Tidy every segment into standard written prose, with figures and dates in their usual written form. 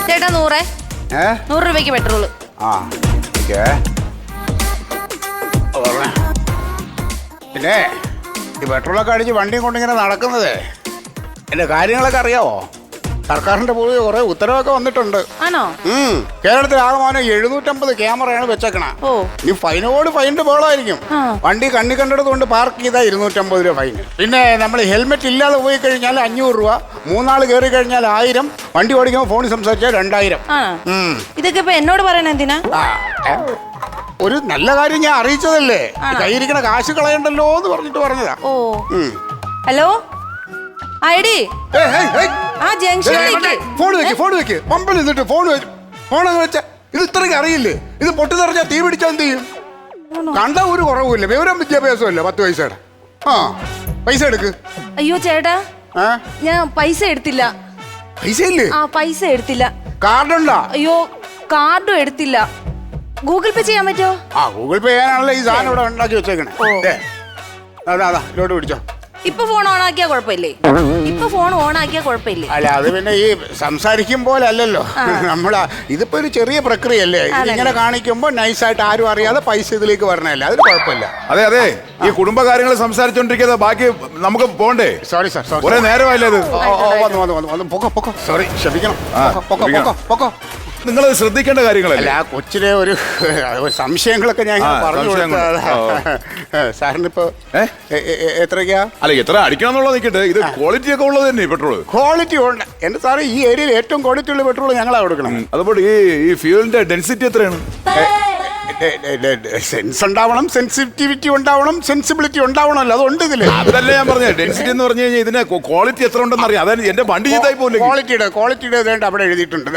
ചേട്ടാ 100 രൂപയ്ക്ക് പെട്രോള്. പിന്നെ ഈ പെട്രോളൊക്കെ അടിച്ച് വണ്ടിയും കൊണ്ടിങ്ങനെ നടക്കുന്നത് എന്റെ കാര്യങ്ങളൊക്കെ അറിയാവോ? സർക്കാരിന്റെ പുതിയ കുറെ ഉത്തരവൊക്കെ വന്നിട്ടുണ്ട്. ആണോ? കേരളത്തിൽ ആകമാനം 750 ക്യാമറയാണ് വെച്ചേക്കണ. ഈ ഫൈനോട് ഫൈൻ്റെ ബോളായിരിക്കും. വണ്ടി കണ്ണി കണ്ടെടുത്തുകൊണ്ട് പാർക്ക് ചെയ്താൽ 250 രൂപ ഫൈൻ. പിന്നെ നമ്മൾ ഹെൽമെറ്റ് ഇല്ലാതെ പോയി കഴിഞ്ഞാൽ 500 രൂപ, 3 ആൾ കയറി കഴിഞ്ഞാൽ 1000, വണ്ടി ഓടിക്കുമ്പോൾ ഫോണിൽ സംസാരിച്ചാൽ 2000. ഇതൊക്കെ ഇപ്പൊ എന്നോട് പറയണ എന്തിനാ? ഒരു നല്ല കാര്യം ഞാൻ അറിയിച്ചതല്ലേ, കയ്യിരിക്കണ കാശ് കളയണ്ടല്ലോ എന്ന് പറഞ്ഞിട്ട് പറഞ്ഞതാ. ഹലോ ഐഡി ഫോൺ വെക്ക് പമ്പിൽ നിന്നിട്ട് ഫോണങ്ങ് വെച്ച. ഇത് ഇത്രയ്ക്ക് അറിയില്ലേ? ഇത് പൊട്ടി നിറഞ്ഞാൽ തീ പിടിച്ചാൽ എന്ത് ചെയ്യും? കണ്ട ഒരു കുറവുമില്ല, വിവരം വിദ്യാഭ്യാസമല്ല 10 പൈസയുടെ. പൈസ എടുക്ക്. അയ്യോ ചേട്ടാ, ഞാൻ പൈസ എടുത്തില്ല. പൈസ ഇല്ലേ? പൈസ എടുത്തില്ല. കാർഡുണ്ടോ? അയ്യോ കാർഡും എടുത്തില്ല. ഗൂഗിൾ പേ ചെയ്യാൻ പറ്റോ? ഗൂഗിൾ പേ ചെയ്യാനാണല്ലോ ഈ സാധനം ഇവിടെ ഉണ്ടാക്കി വെച്ചേക്കണേ. അതാ ഇങ്ങോട്ട് പിടിച്ചോ. ഇപ്പൊ ഫോൺ ഓൺ ആക്കിയാ കുഴപ്പമില്ലേ? അല്ല, അത് പിന്നെ ഈ സംസാരിക്കും പോലെ അല്ലല്ലോ. ഇതിപ്പോ ഒരു ചെറിയ പ്രക്രിയ അല്ലേ? ഇങ്ങനെ കാണിക്കുമ്പോ നൈസായിട്ട് ആരും അറിയാതെ പൈസ ഇതിലേക്ക് വരണല്ലേ, അതിന് കുഴപ്പമില്ല. അതെ അതെ, ഈ കുടുംബകാര്യങ്ങൾ സംസാരിച്ചോണ്ടിരിക്കുന്നത് ബാക്കി നമുക്ക് പോണ്ടേ? സോറി സാർ, കുറെ നേരമല്ലേ ഇത്? സോറി, ക്ഷമിക്കണം. നിങ്ങൾ ശ്രദ്ധിക്കേണ്ട കാര്യങ്ങളല്ല. ആ കൊച്ചിലെ ഒരു സംശയങ്ങളൊക്കെ ഞാൻ പറഞ്ഞു കൊടുത്ത സാറിനിപ്പോ എത്രയ്ക്കാ? അല്ല, എത്ര അടിക്കണം എന്നുള്ളത് നിൽക്കട്ടെ, ഇത് ക്വാളിറ്റി ഒക്കെ ഉള്ളത് തന്നെ പെട്രോൾ. ക്വാളിറ്റി ഉണ്ട് എന്റെ സാറേ, ഈ ഏരിയയിൽ ഏറ്റവും ക്വാളിറ്റി ഉള്ള പെട്രോൾ ഞങ്ങളാ കൊടുക്കണം. അതുപോലെ ഈ ഫ്യൂലിന്റെ ഡെൻസിറ്റി എത്രയാണ്? സെൻസ് ഉണ്ടാവണം, സെൻസിറ്റിവിറ്റി ഉണ്ടാവണം, സെൻസിബിലിറ്റി ഉണ്ടാവണമല്ലോ, അതുണ്ട് ഇതില്. അതല്ല ഞാൻ പറഞ്ഞത്, ഡെൻസിറ്റി എന്ന് പറഞ്ഞു കഴിഞ്ഞാൽ ഇതിന് ക്വാളിറ്റി എത്ര ഉണ്ടെന്ന് അറിയാം. അതായത് എന്റെ വണ്ടി ചെയ്തായി പോലെ ക്വാളിറ്റിയുടെ അവിടെ എഴുതിയിട്ടുണ്ട്.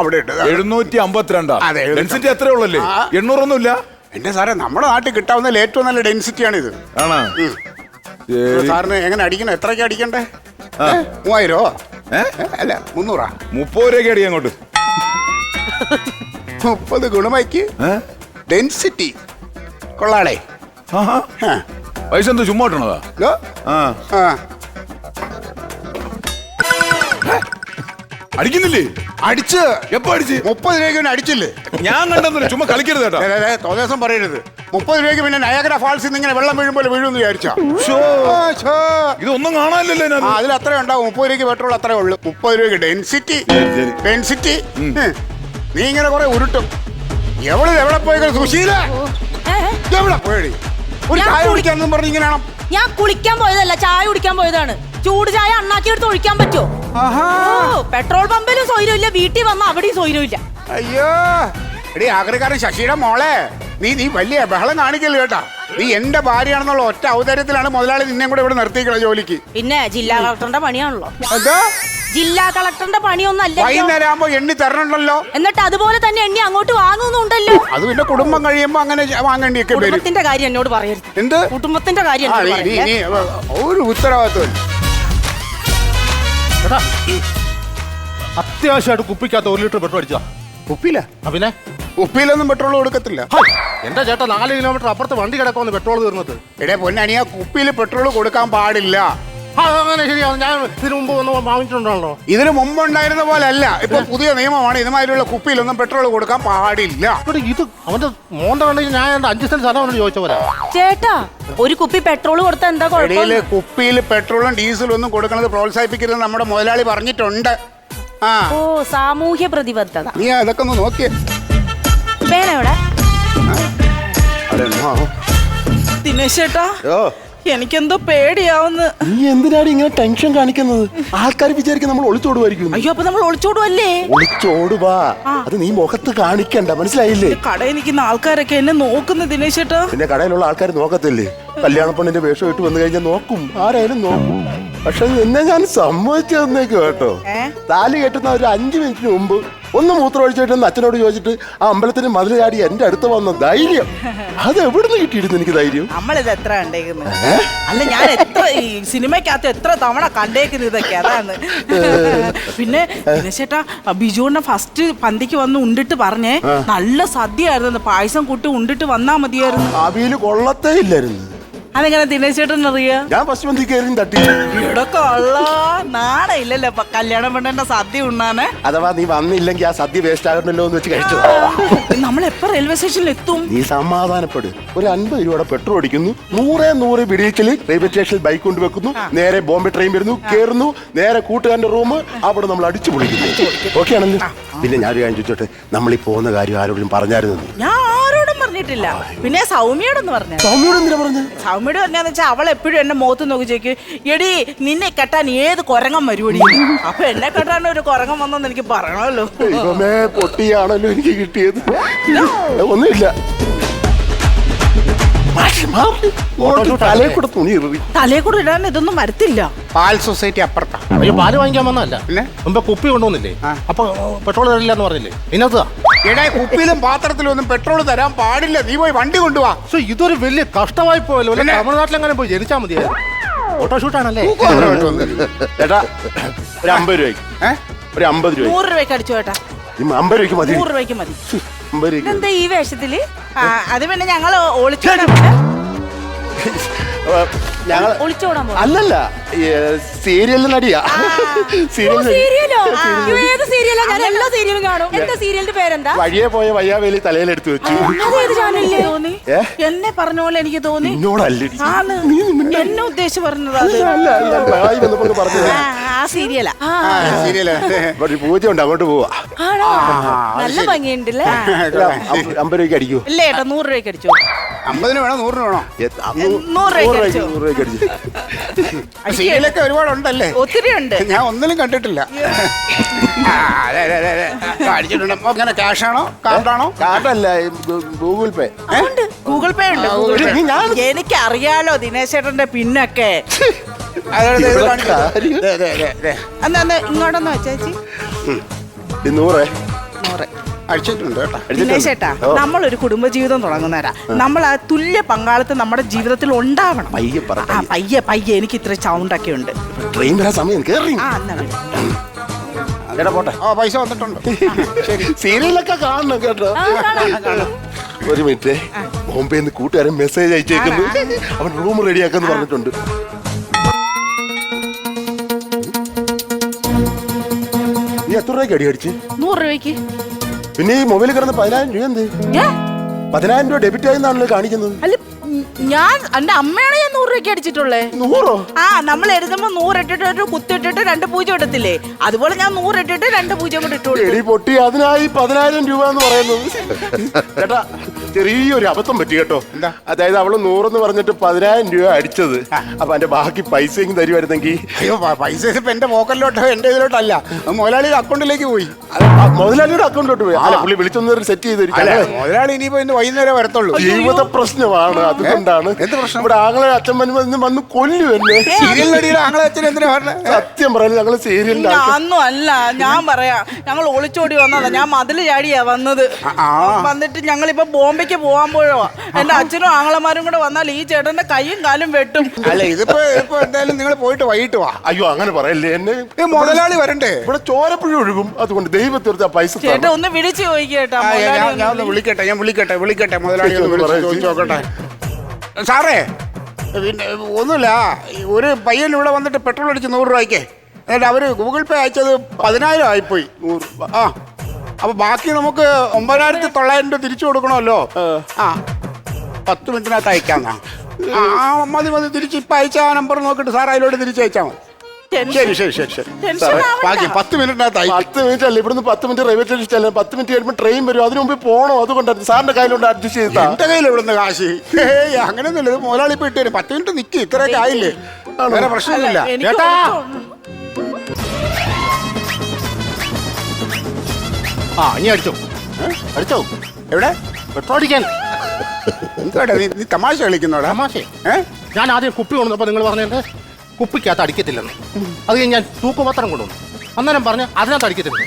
അവിടെ 752. ഡെൻസിറ്റി എത്ര ഉള്ളല്ലേ? 800 ഒന്നും ഇല്ല എന്റെ സാറേ. നമ്മുടെ നാട്ടിൽ കിട്ടാവുന്ന ഏറ്റവും നല്ല ഡെൻസിറ്റിയാണ് ഇത്. ആണോ? സാറിന് എങ്ങനെ അടിക്കണം? എത്രയ്ക്ക് അടിക്കണ്ടേ? 3000 അല്ല 300? 30 രൂപയ്ക്ക് അടിക്കാം അങ്ങോട്ട്. 30 ഗുണമയ്ക്ക് ഡെൻസിറ്റി കൊള്ളാടേ. പൈസ എന്തോ ചുമ്മാ ഇട്ടണതാ? അടിക്കുന്നില്ലേ? അടിച്ച് എപ്പോ അടിച്ച്? 30 രൂപയ്ക്ക് അടിച്ചില്ലേ? ഞാൻ കണ്ടെന്നില്ല, ചുമ്മാ കളിക്കരുത് കേട്ടോ. തോന്നിയാസം പറയരുത്. 30 രൂപയ്ക്ക് പിന്നെ നയാഗ്ര ഫാൾസിൽ നിന്ന് ഇങ്ങനെ വെള്ളം വീഴുമ്പോൾ വീഴുമെന്ന് വിചാരിച്ചോ? ഇതൊന്നും കാണാനില്ലല്ലോ. അതിൽ അത്രേ ഉണ്ടാവും. 30 രൂപയ്ക്ക് പെട്രോൾ അത്രേ ഉള്ളൂ. 30 രൂപയ്ക്ക് ഡെൻസിറ്റി. നീ ഇങ്ങനെ കുറെ ഉരുട്ടും. എവിടെ പോയി സുശീല? എവിടെ പോയി? ഒരു ചായ കുടിക്കാന്നും പറഞ്ഞ് ഇങ്ങനെയാണോ? ഞാൻ കുളിക്കാൻ പോയതല്ല, ചായ കുടിക്കാൻ പോയതാണ്. ചൂട് ചായ അണ്ണാക്കി എടുത്ത് ഒഴിക്കാൻ പറ്റുമോ? പെട്രോൾ പമ്പിലും സൗകര്യമില്ല, വീട്ടിൽ വന്ന അവിടെയും സൗകര്യമില്ല. അയ്യോ എടി ആഗ്രഹക്കാരൻ ശശിയുടെ മോളെ, നീ വലിയ ബഹളം കാണിക്കല്ലേ കേട്ടാ. നീ എന്റെ ഭാര്യയാണെന്നുള്ള ഒറ്റ ഔദാര്യത്തിലാണ് മുതലാളി നിന്നെ കൂടെ ഇവിടെ നിർത്തിക്കണ ജോലിക്ക്. പിന്നെ ജില്ലാ കളക്ടറിന്റെ പണിയാണല്ലോ. എന്തോ ജില്ലാ കളക്ടറിന്റെ പണിയൊന്നും അല്ല. വൈകുന്നേരം ആകുമ്പോ എണ്ണി തരണല്ലോ. എന്നിട്ട് അതുപോലെ തന്നെ എണ്ണി അങ്ങോട്ട് വാങ്ങുന്നുണ്ടല്ലോ. അത് പിന്നെ കുടുംബം കഴിയുമ്പോ അങ്ങനെ വാങ്ങേണ്ടിയൊക്കെ വരും. കുടുംബത്തിന്റെ കാര്യം എന്നോട് പറയരുത്. എന്ത് കുടുംബത്തിന്റെ കാര്യം? ഒരു ഉത്തരവാദിത്വം. അത്യാവശ്യമായിട്ട് കുപ്പിക്കകത്ത് 1 ലിറ്റർ പെട്രോൾ അടിച്ചാ? കുപ്പിയില? പിന്നെ കുപ്പിയിലൊന്നും പെട്രോൾ കൊടുക്കത്തില്ല. എന്റെ ചേട്ടാ 4 കിലോമീറ്റർ അപ്പുറത്ത് വണ്ടി കിടക്കുമെന്ന് പെട്രോൾ തീർന്നിട്ട്. എടേ പൊന്നണിയ, കുപ്പിയിൽ പെട്രോൾ കൊടുക്കാൻ പാടില്ല. അങ്ങനെ ശരിയാണ്. ഞാൻ ഇതിനു മുമ്പ് ഒന്ന് വാങ്ങിച്ചിട്ടുണ്ടല്ലോ. ഇതിന് മുമ്പ് ഉണ്ടായിരുന്ന പോലെ അല്ല, ഇപ്പൊ പുതിയ നിയമമാണ്. ഇതുമാതിരിയുള്ള കുപ്പിയിലൊന്നും പെട്രോൾ കൊടുക്കാൻ പാടില്ല. ഇത് അവന്റെ മോന്റെ കണ്ടെങ്കിൽ ഞാൻ 5 സെന്റ് സ്ഥലം ചോദിച്ച പോലെ. ചേട്ടാ, ഒരു കുപ്പി പെട്രോൾ കൊടുത്താൽ എന്താ കുഴപ്പം? കുപ്പിയിൽ പെട്രോളും ഡീസലും ഒന്നും കൊടുക്കുന്നത് പ്രോത്സാഹിപ്പിക്കരുത് നമ്മുടെ മുതലാളി പറഞ്ഞിട്ടുണ്ട്. ഓ, സാമൂഹ്യ പ്രതിബദ്ധത. നീ അതൊക്കെ ഒന്ന് നോക്കിയേ. ദിനേശ് ചേട്ടാ, എനിക്കെന്തോ പേടിയാവുന്നു. നീ എന്തിനാണ് ഇങ്ങനെ ടെൻഷൻ കാണിക്കുന്നത്? ആൾക്കാർ വിചാരിക്കും നമ്മൾ ഒളിച്ചോടുമായിരിക്കും. അയ്യോ, അപ്പൊ നമ്മൾ ഒളിച്ചോടുവല്ലേ? ഒളിച്ചോടുവാ, അത് നീ മുഖത്ത് കാണിക്കണ്ട, മനസ്സിലായില്ലേ? കടയിൽ നിൽക്കുന്ന ആൾക്കാരൊക്കെ എന്നെ നോക്കുന്നു ദിനേശ് ചേട്ടാ. പിന്നെ കടയിലുള്ള ആൾക്കാർ നോക്കത്തില്ലേ? കല്യാണ പെണ്ണിന്റെ വേഷം ഇട്ട് വന്നു കഴിഞ്ഞാൽ നോക്കും, ആരായാലും നോക്കും. പക്ഷെ എന്നെ ഞാൻ സമ്മതിച്ചു തന്നേക്ക് കേട്ടോ. താലി കെട്ടുന്ന ഒരു 5 മിനിറ്റിന് മുമ്പ് ഒന്ന് മൂത്രമൊഴിച്ചിട്ട് അച്ഛനോട് ചോദിച്ചിട്ട് ആ അമ്പലത്തിന് മതിൽ ചാടി എന്റെ അടുത്ത് വന്ന ധൈര്യം, അത് എവിടുന്ന് കിട്ടിയിരുന്നു എനിക്ക് ധൈര്യം? നമ്മളിത് എത്ര കണ്ടേക്കുന്നത്? അല്ല, ഞാൻ എത്ര ഈ സിനിമയ്ക്കകത്ത് എത്ര തവണ കണ്ടേക്കുന്നത് ഇതൊക്കെ, അതാണ്. പിന്നെ ചേട്ടാ, ബിജുവിന്റെ ഫസ്റ്റ് പന്തിക്ക് വന്ന് ഉണ്ടിട്ട് പറഞ്ഞേ നല്ല സദ്യയായിരുന്നു, പായസം കൂട്ടി ഉണ്ടിട്ട് വന്നാ മതിയായിരുന്നു. അവിയല് കൊള്ളത്തേ ഇല്ലായിരുന്നു. അതെങ്ങനെ ദിനേശ് ചേട്ടൻ അറിയാം? ഞാൻ ഫസ്റ്റ് പന്തി കയറി തട്ടി. ഇടക്കൊള്ള നാണയില്ലല്ലോ കല്യാണം പെണ്ണന്റെ സദ്യ ഉണ്ണാന്. അഥവാ നീ വന്നില്ലെങ്കിൽ ആ സദ്യ വേസ്റ്റ് ആകണ്ടല്ലോ എന്ന് വെച്ച് കഴിച്ചത്. നമ്മളെപ്പോ റെയിൽവേ സ്റ്റേഷനിൽ എത്തും? നീ സമാധാനപ്പെട്. ഒരു 50 രൂപയുടെ പെട്രോൾ അടിക്കുന്നു, 100 വിടിയിച്ചിൽ റെയിൽവേ സ്റ്റേഷനിൽ ബൈക്ക് കൊണ്ടുവെക്കുന്നു, നേരെ ബോംബെ ട്രെയിൻ വരുന്നു, കയറുന്നു, നേരെ കൂട്ടുകാരന്റെ റൂം, അവിടെ നമ്മൾ അടിച്ചു പൊളിക്കുന്നു. ഓക്കെ ആണല്ലോ? പിന്നെ ഞാൻ കാര്യം ചോദിച്ചോട്ടെ, നമ്മളീ പോകുന്ന കാര്യം ആരോടും പറഞ്ഞായിരുന്നു? ഞാൻ ആരോടും പറഞ്ഞിട്ടില്ല. പിന്നെ സൗമ്യയോടൊന്ന് പറഞ്ഞു. സൗമ്യയോട് എന്തിനാ പറഞ്ഞത്? സൗമ്യയോട് പറഞ്ഞാന്ന് വെച്ചാൽ അവൾ എപ്പോഴും എന്നെ മുഖത്ത് നോക്കി ചോദിക്കും, എടി നിന്നെ കെട്ടാൻ ഏത് കുരങ്ങൻ വരുവടി? അപ്പൊ എന്നെ കെട്ടാൻ ഒരു കുരങ്ങൻ വന്നെന്ന് എനിക്ക് പറയണമല്ലോ. ദൈവമേ, പൊട്ടിയാണല്ലോ എനിക്ക് കിട്ടിയത്. ഒന്നുമില്ല, തലേ കൂടെ തുണി എറി. തലേ കൂടെ ഇടാൻ ഇതൊന്നും വരത്തില്ല. പാൽ സൊസൈറ്റി അപ്പുറത്താ. അയ്യോ, പാല് വാങ്ങിക്കാൻ വന്നതല്ല. പിന്നെ മുമ്പ് കുപ്പി കൊണ്ടുവന്നില്ലേ? അപ്പൊ പെട്രോൾ തരില്ല എന്ന് പറഞ്ഞില്ലേ? ഇതിനകത്താ. എടേ, കുപ്പിയിലും പാത്രത്തിലും ഒന്നും പെട്രോൾ തരാൻ പാടില്ല. നീ പോയി വണ്ടി കൊണ്ടുപോവാ. പക്ഷെ ഇതൊരു വലിയ കഷ്ടമായി പോയല്ലോ. തമിഴ്നാട്ടിലെങ്ങനെ പോയി ജനിച്ചാൽ മതിയായിരുന്നു. ഫോട്ടോ ഷൂട്ടാണല്ലേ? ചേട്ടാ, ഒരു 50 രൂപയ്ക്ക്. ഒരു 50 രൂപ. 100 രൂപയ്ക്ക് അടിച്ചു ചേട്ടാ. 50 രൂപയ്ക്ക് മതി. 100 രൂപയ്ക്ക് മതി. 50 രൂപയ്ക്ക്. എന്താ ഈ വേഷത്തില്? അത് പിന്നെ ഞങ്ങൾ ഞങ്ങൾ ഒളിച്ചോടാൻ പോകും. അല്ലല്ല, സീരിയലിൽ നടിയാ. സീരിയലോ? ഏത് സീരിയലാ? ഞാൻ എല്ലാ സീരിയലും കാണും. എന്താ സീരിയലിന്റെ പേരെന്താ? വഴിയെ പോയ വയ്യാവേലി തലയിലെടുത്ത് വെച്ചു. അതേത് ചാനലില്? തോന്നി എന്നെ പറഞ്ഞ പോലെ എനിക്ക് തോന്നി. എന്നോടല്ലടി. ആണ് എന്നെ ഉദ്ദേശിച്ച് പറഞ്ഞത്. പറഞ്ഞത് ആ സീരിയലാ. ശരിയല്ലേ? ഒരു പൂജ ഉണ്ട്, അങ്ങോട്ട് പോവാ. ആണോ? നല്ല ഭംഗിയുണ്ടല്ലേ? 50 രൂപയ്ക്ക് അടിക്കൂ. ഇല്ല ഏട്ടാ, 100 രൂപയ്ക്ക് അടിച്ചു. 50 വേണോ 100 വേണോ? 100 രൂപയ്ക്ക് അടിച്ചു. 100 രൂപയ്ക്ക് അടിച്ചു. സീരിയലൊക്കെ ഒരുപാടുണ്ടല്ലേ? ഒത്തിരി ഉണ്ട്. ഞാൻ ഒന്നിലും കണ്ടിട്ടില്ല. അടിച്ചിട്ടുണ്ട്. അങ്ങനെ ക്യാഷ് ആണോ കാർഡാണോ? കാർഡല്ല, ഗൂഗിൾ പേ. ഗൂഗിൾ പേ ഉണ്ട്. ഗൂഗിൾ പേ. എനിക്കറിയാലോ ദിനേശ് ചേട്ടന്റെ പിന്നൊക്കെ. അന്ന് ഇങ്ങോട്ടൊന്ന് വെച്ചേച്ചി. 100. 100. അടിച്ചിട്ടുണ്ട് കേട്ടോ. ദിനേശ് ചേട്ടാ, നമ്മളൊരു കുടുംബജീവിതം തുടങ്ങുന്നവരാ. നമ്മൾ ആ തുല്യ പങ്കാളിത്തം നമ്മുടെ ജീവിതത്തിൽ ഉണ്ടാവണം. പയ്യെ പറ. പയ്യെ എനിക്ക് ഇത്ര സൗണ്ട് ഒക്കെ ഉണ്ട്. ട്രെയിൻ വരാൻ സമയം കേറി. ചേട്ടാ പോട്ടെ. പൈസ വന്നിട്ടുണ്ട്. ശരി. സീരിയലൊക്കെ കാണണം കേട്ടോ. ഒരു മിനിറ്റ്. ബോംബെന്ന് കൂട്ടുകാരൻ മെസ്സേജ് അയച്ചേക്കുന്നു. അവൻ റൂം റെഡിയാക്കാന്ന് പറഞ്ഞിട്ടുണ്ട്. നീ എത്ര രൂപയ്ക്ക് അടി അടിച്ച്? 100 രൂപയ്ക്ക്. പിന്നെ ഈ മൊബൈലിൽ കിടന്ന് 10,000 രൂപ എന്ത്? 10,000 രൂപ ഡെബിറ്റ് ആയെന്നാണല്ലോ കാണിക്കുന്നത്. അല്ല, ഞാൻ എന്റെ അമ്മയാണ് ഞാൻ 100 രൂപയ്ക്ക് അടിച്ചിട്ടുള്ളേ. 100? നമ്മൾ എഴുതുമ്പോ 100 ഇട്ടിട്ട് ഒരു കുത്തിട്ടിട്ട് 2 പൂജ്യം ഇടത്തില്ലേ? അതുപോലെ ഞാൻ 100 ഇട്ടിട്ട് 2 പൂജ്യം കൂടെ ഇട്ടു. എടി പൊട്ടി, അതിനായി 10,000 രൂപ എന്ന് പറയുന്നത്. ചേട്ടാ, ചെറിയൊരു അബദ്ധം പറ്റി കേട്ടോ. അതായത് അവള് 100 എന്ന് പറഞ്ഞിട്ട് 10,000 രൂപ അടിച്ചത്. അപ്പൊ എന്റെ ബാക്കി പൈസയും തരുമായിരുന്നെങ്കിൽ. അയ്യോ, പൈസ ഇപ്പൊ എന്റെ പോക്കലിലോട്ടോ എന്റെ ഇതിലോട്ടല്ല, മുതലാളിയുടെ അക്കൗണ്ടിലേക്ക് പോയി. മുതലാളിയുടെ അക്കൗണ്ടിലോട്ട് പോയി. അല്ല, പുള്ളി വിളിച്ചൊന്നും സെറ്റ് ചെയ്ത് തരും. മുതലാളി ഇനിയിപ്പോ ഇന്ന് വൈകുന്നേരം വരത്തുള്ളൂ. ജീവിത പ്രശ്നമാണ്, അതുകൊണ്ടാണ്. എന്ത് പ്രശ്നം? ഇവിടെ ആങ്ങളെ അച്ഛൻ വന്ന് കൊല്ലു എന്നെ. സീരിയൽ നടിയുടെ ആങ്ങളെ അച്ഛൻ എന്തിനാ പറഞ്ഞത്? സത്യം പറയാൻ ഞങ്ങള് സീരിയലിന്റെ ഒന്നും അല്ല, ഞാൻ പറയാം. ഞങ്ങൾ ഒളിച്ചോടി വന്നതാ. ഞാൻ മതില് ചാടിയാ വന്നത്. വന്നിട്ട് ഞങ്ങളിപ്പോ ബോംബെക്ക് പോവാൻ പോയോ. എന്റെ അച്ഛനും ആങ്ങളമാരും കൂടെ വന്നാൽ ഈ ചേട്ടന്റെ കൈയും കാലും വെട്ടും. അല്ല, ഇതിപ്പോ എന്തായാലും നിങ്ങൾ പോയിട്ട് വൈകിട്ട് വാ. അയ്യോ, അങ്ങനെ പറയല്ലേ. എന്നെ മുതലാളി വരണ്ടേ? ഇവിടെ ചോരപ്പുഴ ഒഴുകും. അതുകൊണ്ട് ദൈവത്തീർച്ച പൈസ ചേട്ടാ ഒന്ന് വിളിച്ചു ചോദിക്കേട്ടാ. ഞാൻ ഒന്ന് വിളിക്കട്ടെ മുതലാളി ചോദിച്ചു നോക്കട്ടെ. സാറേ, പിന്നെ ഒന്നുമില്ല, ഒരു പയ്യൻ ഇവിടെ വന്നിട്ട് പെട്രോൾ അടിച്ച് 100 രൂപയ്ക്ക്. എന്നിട്ട് അവര് ഗൂഗിൾ പേ അയച്ചത് 10,000 ആയിപ്പോയി. 100. അപ്പൊ ബാക്കി നമുക്ക് 9,900 രൂപ തിരിച്ചു കൊടുക്കണമല്ലോ. 10 മിനിറ്റിനകത്ത് അയക്കാന്നാ. മതി തിരിച്ച് ഇപ്പൊ അയച്ച ആ നമ്പർ നോക്കിട്ട് സാർ അതിലോട്ട് തിരിച്ചയച്ചാൽ മതി. ശരി. ബാക്കി 10 മിനിറ്റിനകത്ത് 10 മിനിറ്റ് അല്ല, ഇവിടുന്ന് 10 മിനിറ്റ് റെയിൽവേ സ്റ്റേഷൻ 10 മിനിറ്റ് കഴിയുമ്പോൾ ട്രെയിൻ വരും. അതിന് മുമ്പ് പോകണം. അതുകൊണ്ടാണ് സാറിന്റെ കയ്യിലോട്ട് അഡ്ജസ്റ്റ് ചെയ്താ. എന്റെ കയ്യിൽ ഇവിടുന്ന് കാശ് അങ്ങനെയൊന്നുമില്ല. ഇത് മുതലാളി ഇപ്പൊ ഇട്ടു 10 മിനിറ്റ് നിൽക്കി. ഇത്രയൊക്കെ ആയില്ലേ? വേറെ പ്രശ്നമൊന്നുമില്ല. ചേട്ടാ ഇനി അടിച്ചോ. എവിടെ പെട്രോൾ അടിക്കാൻ. എന്താടാ നീ തമാശ കളിക്കുന്നോടാ? തമാശേ. ഞാൻ ആദ്യം കുപ്പി കൊണ്ടുവന്നപ്പോ നിങ്ങൾ പറഞ്ഞത് കുപ്പിക്കകത്ത് അടിക്കത്തില്ലെന്ന്. അത് കഴിഞ്ഞ് ഞാൻ തൂക്കുപത്രം കൊണ്ടുവന്നു. അന്നേരം പറഞ്ഞ് അതിനകത്ത് അടിക്കത്തില്ല.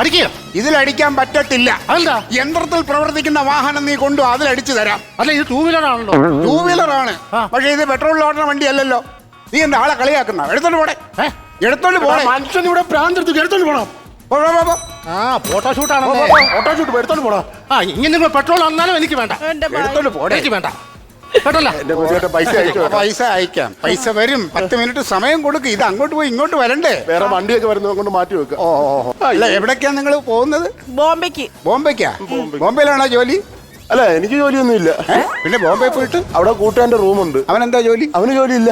അടിക്കുക. ഇതിലടിക്കാൻ പറ്റത്തില്ല. അതെന്താ? യന്ത്രത്തിൽ പ്രവർത്തിക്കുന്ന വാഹനം നീ കൊണ്ടു, അതിലടിച്ചു തരാം. അല്ല, ഇത് 2 വീലറാണല്ലോ. 2 വീലറാണ്, പക്ഷെ ഇത് പെട്രോളിൽ ഓടുന്ന വണ്ടി അല്ലല്ലോ. നീ എന്താ ആളെ കളിയാക്കുന്ന? എടുത്തോണ്ട് പോടെ. മനുഷ്യൻ ഇവിടെ പ്രാന്തെടുത്ത് എടുത്തോണ്ട് പോണം. ഫോട്ടോഷൂട്ടാണോ? ഫോട്ടോഷൂട്ട് എടുത്തോണ്ട് പോടാ. ഇങ്ങനെ നിങ്ങൾ പെട്രോൾ വന്നാലും എനിക്ക് വേണ്ട. എന്റെ എടുത്തോണ്ട് പോടെ. എനിക്ക് വേണ്ട. കേട്ടല്ല എന്റെ ചേട്ടാ പൈസ അയച്ചു പൈസ അയക്കാം, പൈസ വരും. 10 മിനിറ്റ് സമയം കൊടുക്ക്. ഇത് അങ്ങോട്ട് പോയി ഇങ്ങോട്ട് വരണ്ടേ? വേറെ വണ്ടിയൊക്കെ വരുന്നത് കൊണ്ട് മാറ്റി വെക്കാം. അല്ല, എവിടേക്കാ നിങ്ങൾ പോകുന്നത്? ബോംബെക്ക്. ബോംബെക്കാ? ബോംബെയിലാണോ ജോലി? അല്ല, എനിക്ക് ജോലിയൊന്നുമില്ല. പിന്നെ ബോംബെ പോയിട്ട് അവിടെ കൂട്ടാന്റെ റൂമുണ്ട്. അവനെന്താ ജോലി? അവന് ജോലിയില്ല.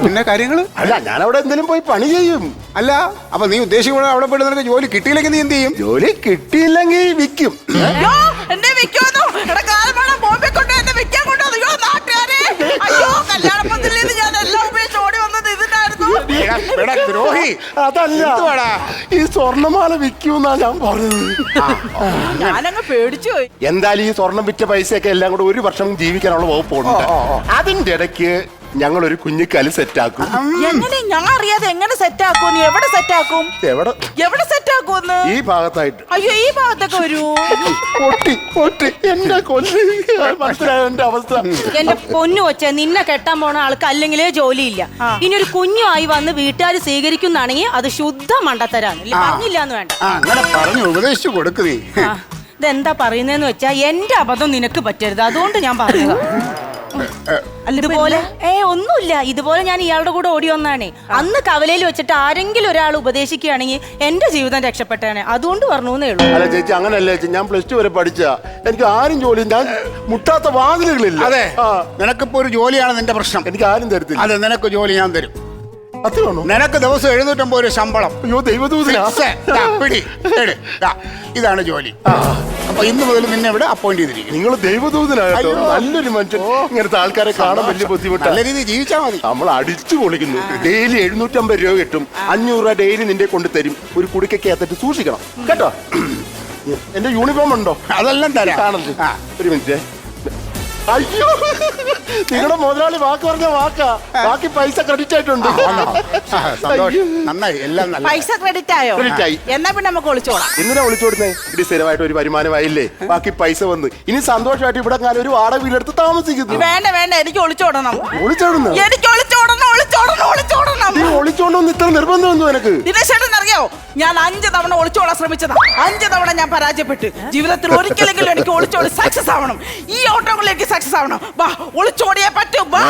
പിന്നെ കാര്യങ്ങള്? അല്ല, ഞാൻ അവിടെ എന്തെങ്കിലും പോയി പണി ചെയ്യും. അല്ല, അപ്പൊ നീ ഉദ്ദേശിക്കുന്ന അവിടെ പോയിട്ട് നിനക്ക് ജോലി കിട്ടിയില്ലെങ്കിൽ നീ എന്ത് ചെയ്യും? ജോലി കിട്ടിയില്ലെങ്കിൽ വിൽക്കും. അയ്യോ, എന്നെ വിൽക്കുമെന്നോ? എടാ കാലമാണ് ബോംബെ കൊണ്ട് എന്നെ വിൽക്കാൻ കൊണ്ടുവന്നു. അയ്യോ നാട്ടുകാരെ, അയ്യോ കല്യാണപ്പന്തലിൽ നിന്ന് ഞാൻ എല്ലാം ഉപയോഗിച്ച് ഓടി വന്നത് ഇതിനായിരുന്നു. ദ്രോഹി. അതല്ല, ഈ സ്വർണ്ണമാല വിൽക്കൂന്നാ ഞാൻ പറഞ്ഞത്. ഞാനങ്ങ് പേടിച്ചു പോയി. എന്തായാലും ഈ സ്വർണം വിറ്റ പൈസയൊക്കെ എല്ലാം കൂടെ 1 വർഷം ജീവിക്കാനുള്ള വകുപ്പുണ്ട്. അതിന്റെ ഇടയ്ക്ക് ഞങ്ങൾ ഒരു കുഞ്ഞിക്കാല് സെറ്റാക്കും. എങ്ങനെ? ഞാൻ അറിയാതെ എങ്ങനെ സെറ്റ് ആക്കും? നീ എവിടെ സെറ്റ് ആക്കും? എവിടെ സെറ്റ് ആക്കുമെന്ന്? ഈ ഭാഗത്തായിട്ട്. അയ്യോ, ഈ ഭാഗത്തൊക്കെ വരൂ. പൊട്ടി എന്റെ കൊല്ലി. മനസ്സിലായോ എന്റെ അവസ്ഥ? എന്റെ പൊന്നു കൊച്ചെ, നിന്നെ കെട്ടാൻ പോണ ആൾക്ക് അല്ലെങ്കിലേ ജോലിയില്ല. ഇനി ഒരു കുഞ്ഞുമായി വന്ന് വീട്ടുകാർ സ്വീകരിക്കുന്നാണെങ്കിൽ അത് ശുദ്ധ മണ്ടത്തരാണ്. പറഞ്ഞില്ലാന്ന് വേണ്ട. അങ്ങനെ പറഞ്ഞു ഉപദേശിച്ചു കൊടുക്ക് നീ. ഇതെന്താ പറയുന്നതെന്ന് വെച്ചാ എന്റെ അബദ്ധം നിനക്ക് പറ്റരുത്, അതുകൊണ്ട് ഞാൻ പറഞ്ഞതാ. ഇതുപോലെ ഒന്നുമില്ല, ഇതുപോലെ ഞാൻ ഇയാളുടെ കൂടെ ഓടി വന്നാണേ. അന്ന് കവലയിൽ വെച്ചിട്ട് ആരെങ്കിലും ഒരാൾ ഉപദേശിക്കുകയാണെങ്കിൽ എന്റെ ജീവിതം രക്ഷപ്പെട്ടാണ്, അതുകൊണ്ട് പറഞ്ഞേ ഉള്ളൂ. അല്ല ചേച്ചി, അങ്ങനല്ല ചേച്ചി. ഞാൻ +2 വരെ പഠിച്ച, എനിക്ക് ആരും ജോലി, ഞാൻ മുട്ടാത്ത വാതിലുകളില്ല. അതെ, നിനക്കിപ്പോ ഒരു ജോലിയാണ് നിന്റെ പ്രശ്നം. എനിക്ക് ആരും തരത്തില്ല. അതെ, നിനക്ക് ജോലി ഞാൻ തരും. അത്രയാണോ? നിനക്ക് ദിവസം 750 ശമ്പളം. അയ്യോ ദൈവദൂതനാ. ഇതാണ് ജോലി. അപ്പൊ ഇന്ന് മുതൽ നിന്നെ ഇവിടെ അപ്പോയിന്റ് ചെയ്തിരിക്കും. നിങ്ങൾ ദൈവദൂതനാട്ടോ. നല്ലൊരു മനുഷ്യൻ. ഇങ്ങനത്തെ ആൾക്കാരെ കാണാൻ വലിയ ബുദ്ധിമുട്ടാണ്. നല്ല രീതിയിൽ ജീവിച്ചാൽ മതി. നമ്മൾ അടിച്ചു പൊളിക്കുന്നു. ഡെയിലി 750 രൂപ കിട്ടും. 500 രൂപ ഡെയിലി നിന്റെ കൊണ്ട് തരും. ഒരു കുടിക്കകത്തിട്ട് സൂക്ഷിക്കണം കേട്ടോ. എന്റെ യൂണിഫോം ഉണ്ടോ? അതെല്ലാം തരാം. കാണല്ലേ? ഒരു മിനിറ്റ്. അയ്യോ, നിങ്ങളുടെ മുതലാളി വാക്ക് പറഞ്ഞ വാക്കാ. ബാക്കി പൈസ ക്രെഡിറ്റ് ആയിട്ടുണ്ട്. നന്നായി, എല്ലാം നല്ല. പൈസ ക്രെഡിറ്റ് ആയോ? ക്രെഡിറ്റ് ആയി. എന്നാ പിന്നെ നമുക്ക് ഒളിച്ചോളാം. എന്തിനാ വിളിച്ചോടുന്നേ? ഇത് സ്ഥിരമായിട്ട് ഒരു വരുമാനമായില്ലേ? ബാക്കി പൈസ വന്ന് ഇനി സന്തോഷമായിട്ട് ഇവിടെ ഞാൻ ഒരു വാടക വീടെടുത്ത് താമസിക്കുന്നു. വേണ്ട വേണ്ട, എനിക്ക് ഒളിച്ചോടണം. ഒളിച്ചോടുന്നു? എനിക്ക് ഒളിച്ചോടണം, ഒളിച്ചോടണം, ഒളിച്ചോടണം. നീ ഒളിച്ചോണ്ടോന്ന് ഇത്ര നിർബന്ധം ഒന്നും എനിക്ക്? ദിനേശേട്ടൻ അറിയോ, ഞാൻ 5 തവണ ഒളിച്ചോടാൻ ശ്രമിച്ചതാ. 5 തവണ ഞാൻ പരാജയപ്പെട്ട്. ജീവിതത്തിൽ ഒരിക്കലെങ്കിലും എനിക്ക് ഒളിച്ചോടി സക്സസ് ആവണം. ഈ ഓട്ടോകളിലേക്ക് സക്സസ് ആവണം. വാ, ഒളിച്ചോടിയേ പറ്റൂ. വാ.